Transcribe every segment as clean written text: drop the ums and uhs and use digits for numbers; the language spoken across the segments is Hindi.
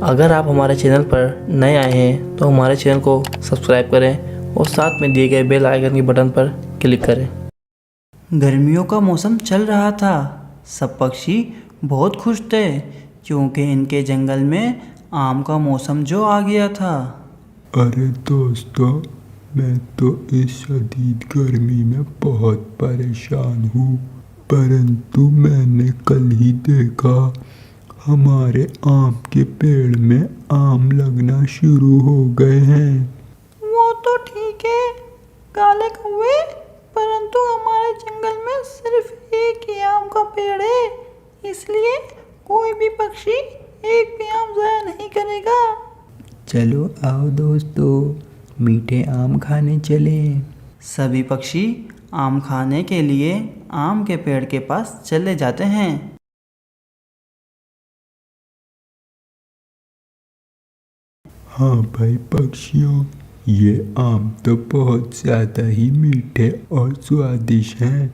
अगर आप हमारे चैनल पर नए आए हैं तो हमारे चैनल को सब्सक्राइब करें और साथ में दिए गए बेल आइकन के बटन पर क्लिक करें। गर्मियों का मौसम चल रहा था। सब पक्षी बहुत खुश थे क्योंकि इनके जंगल में आम का मौसम जो आ गया था। अरे दोस्तों, मैं तो इस शदीद गर्मी में बहुत परेशान हूँ, परंतु मैंने कल ही देखा हमारे आम के पेड़ में आम लगना शुरू हो गए हैं। वो तो ठीक है काले कौवे, परंतु हमारे जंगल में सिर्फ एक ही आम का पेड़ है, इसलिए कोई भी पक्षी एक भी आम ज़ाया नहीं करेगा। चलो आओ दोस्तों, मीठे आम खाने चलें। सभी पक्षी आम खाने के लिए आम के पेड़ के पास चले जाते हैं। हाँ भाई पक्षियों, ये आम तो बहुत ज़्यादा ही मीठे और स्वादिष्ट हैं।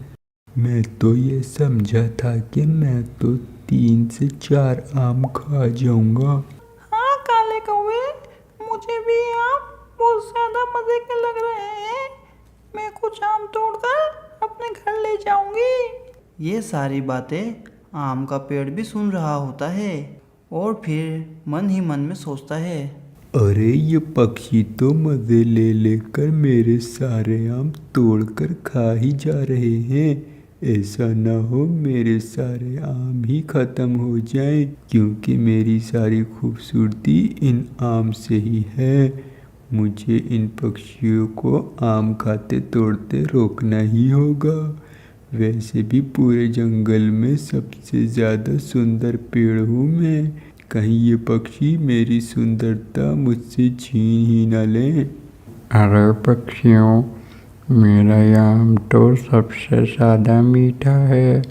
मैं तो ये समझा था कि मैं तो 3 से 4 आम खा जाऊंगा। हाँ काले कौवे, मुझे भी आम बहुत ज़्यादा मज़े के लग रहे हैं। मैं कुछ आम तोड़कर अपने घर ले जाऊंगी। ये सारी बातें आम का पेड़ भी सुन रहा होता है और फिर मन ही मन में सोचता है, अरे ये पक्षी तो मज़े ले लेकर मेरे सारे आम तोड़कर खा ही जा रहे हैं। ऐसा ना हो मेरे सारे आम ही ख़त्म हो जाएं, क्योंकि मेरी सारी खूबसूरती इन आम से ही है। मुझे इन पक्षियों को आम खाते तोड़ते रोकना ही होगा। वैसे भी पूरे जंगल में सबसे ज़्यादा सुंदर पेड़ हूँ मैं। कहीं ये पक्षी मेरी सुंदरता मुझसे छीन ही न लें। अरे पक्षियों, मेरा ये आम तो सबसे ज़्यादा मीठा है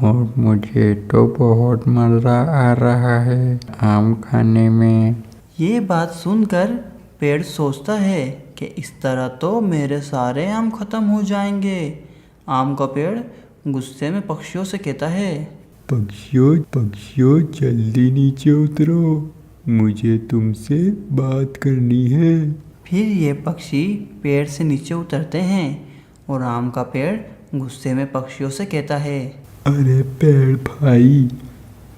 और मुझे तो बहुत मज़ा आ रहा है आम खाने में। ये बात सुनकर पेड़ सोचता है कि इस तरह तो मेरे सारे आम खत्म हो जाएंगे। आम का पेड़ गुस्से में पक्षियों से कहता है, पक्षियों जल्दी नीचे उतरो, मुझे तुमसे बात करनी है। फिर ये पक्षी पेड़ से नीचे उतरते हैं और आम का पेड़ गुस्से में पक्षियों से कहता है, अरे पेड़ भाई,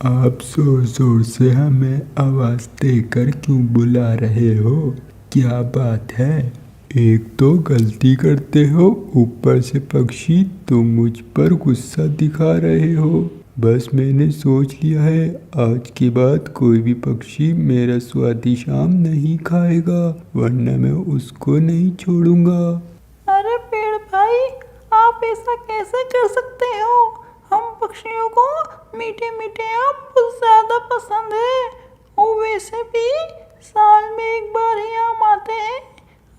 आप जोर जोर से हमें आवाज़ देकर क्यों बुला रहे हो? क्या बात है? एक तो गलती करते हो, ऊपर से पक्षी तुम मुझ पर गुस्सा दिखा रहे हो। बस मैंने सोच लिया है आज के बाद कोई भी पक्षी मेरा स्वादिष्ट आम नहीं खाएगा, वरना मैं उसको नहीं छोड़ूंगा। अरे पेड़ भाई, आप ऐसा कैसे कर सकते हो? हम पक्षियों को मीठे मीठे आम बहुत ज़्यादा पसंद है और वैसे भी साल में एक बार ही आम आते हैं।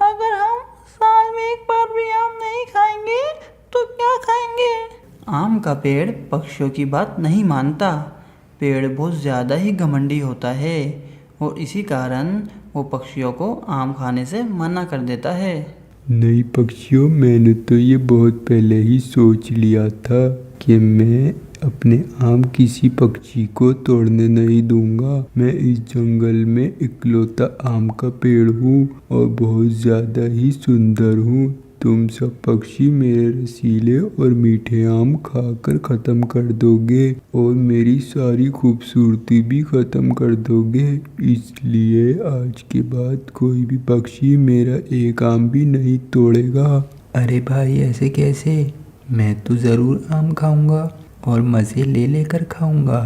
अगर हम साल में एक बार भी आम नहीं खाएंगे तो क्या खाएंगे? आम का पेड़ पक्षियों की बात नहीं मानता। पेड़ बहुत ज़्यादा ही घमंडी होता है और इसी कारण वो पक्षियों को आम खाने से मना कर देता है। नहीं पक्षियों, मैंने तो ये बहुत पहले ही सोच लिया था कि मैं अपने आम किसी पक्षी को तोड़ने नहीं दूंगा। मैं इस जंगल में इकलौता आम का पेड़ हूँ और बहुत ज़्यादा ही सुंदर हूँ। तुम सब पक्षी मेरे रसीले और मीठे आम खाकर ख़त्म कर दोगे और मेरी सारी खूबसूरती भी ख़त्म कर दोगे। इसलिए आज के बाद कोई भी पक्षी मेरा एक आम भी नहीं तोड़ेगा। अरे भाई ऐसे कैसे? मैं तो ज़रूर आम खाऊंगा और मज़े ले लेकर खाऊंगा।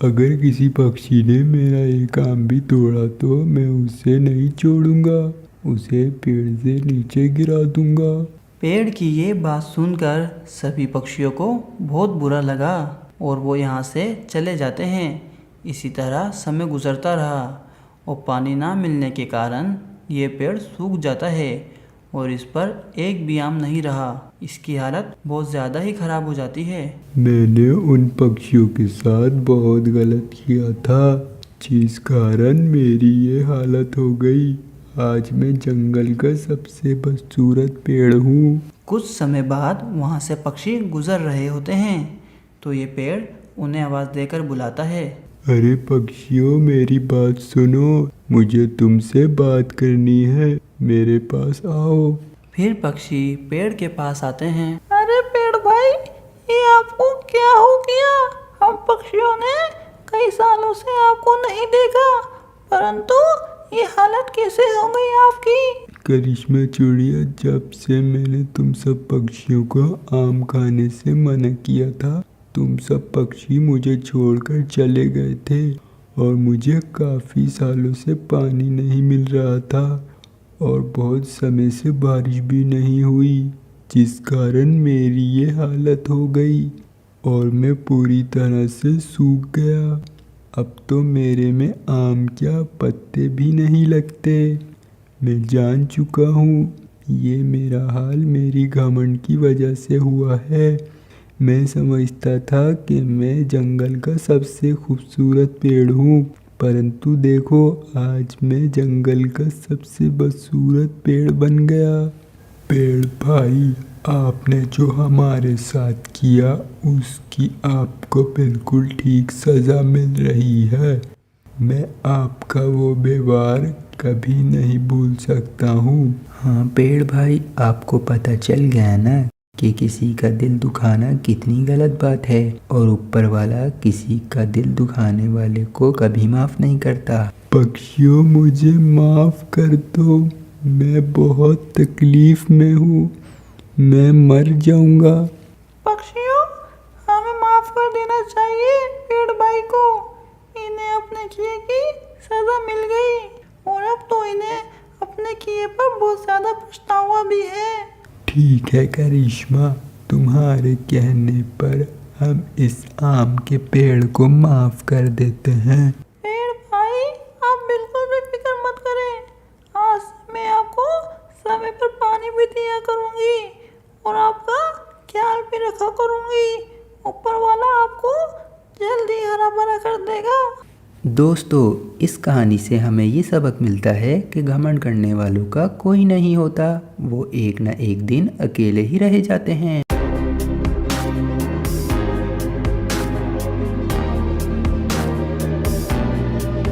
अगर किसी पक्षी ने मेरा एक आम भी तोड़ा तो मैं उसे नहीं छोड़ूंगा, उसे पेड़ से नीचे गिरा दूंगा। पेड़ की ये बात सुनकर सभी पक्षियों को बहुत बुरा लगा और वो यहाँ से चले जाते हैं। इसी तरह समय गुजरता रहा और पानी ना मिलने के कारण ये पेड़ सूख जाता है और इस पर एक भी आम नहीं रहा। इसकी हालत बहुत ज़्यादा ही ख़राब हो जाती है। मैंने उन पक्षियों के साथ बहुत गलत किया था, जिस कारण मेरी ये हालत हो गई। आज मैं जंगल का सबसे बदसूरत पेड़ हूँ। कुछ समय बाद वहाँ से पक्षी गुजर रहे होते हैं तो ये पेड़ उन्हें आवाज़ देकर बुलाता है, अरे पक्षियों, मेरी बात सुनो, मुझे तुमसे बात करनी है, मेरे पास आओ। फिर पक्षी पेड़ के पास आते हैं। अरे पेड़ भाई, ये आपको क्या हो गया? हम पक्षियों ने कई सालों से आपको नहीं देखा, परंतु ये हालत कैसे हो गई आपकी? करिश्मा चिड़िया, जब से मैंने तुम सब पक्षियों को आम खाने से मना किया था, तुम सब पक्षी मुझे छोड़कर चले गए थे और मुझे काफ़ी सालों से पानी नहीं मिल रहा था और बहुत समय से बारिश भी नहीं हुई, जिस कारण मेरी ये हालत हो गई और मैं पूरी तरह से सूख गया। अब तो मेरे में आम क्या पत्ते भी नहीं लगते। मैं जान चुका हूँ, ये मेरा हाल मेरी घमंड की वजह से हुआ है। मैं समझता था कि मैं जंगल का सबसे खूबसूरत पेड़ हूँ, परंतु देखो, आज मैं जंगल का सबसे बदसूरत पेड़ बन गया। पेड़ भाई, आपने जो हमारे साथ किया उसकी आपको बिल्कुल ठीक सज़ा मिल रही है। मैं आपका वो व्यवहार कभी नहीं भूल सकता हूँ। हाँ पेड़ भाई, आपको पता चल गया ना कि किसी का दिल दुखाना कितनी गलत बात है और ऊपर वाला किसी का दिल दुखाने वाले को कभी माफ़ नहीं करता। पक्षियों, मुझे माफ़ कर दो, मैं बहुत तकलीफ़ में हूँ, मैं मर जाऊँगा। पक्षियों, हमें माफ कर देना चाहिए पेड़ भाई को। इन्हें अपने किए की सजा मिल गई और अब तो इन्हें अपने किए पर बहुत ज़्यादा पछतावा भी है। ठीक है करिश्मा, तुम्हारे कहने पर हम इस आम के पेड़ को माफ़ कर देते हैं। पेड़ भाई, आप बिल्कुल भी फिक्र मत करें। आज से मैं आपको समय पर पानी भी दिया करूँगी और आपका ख्याल भी रखा करूँगी। ऊपर वाला आपको जल्दी हरा भरा कर देगा। दोस्तों, इस कहानी से हमें ये सबक मिलता है कि घमंड करने वालों का कोई नहीं होता, वो एक न एक दिन अकेले ही रह जाते हैं।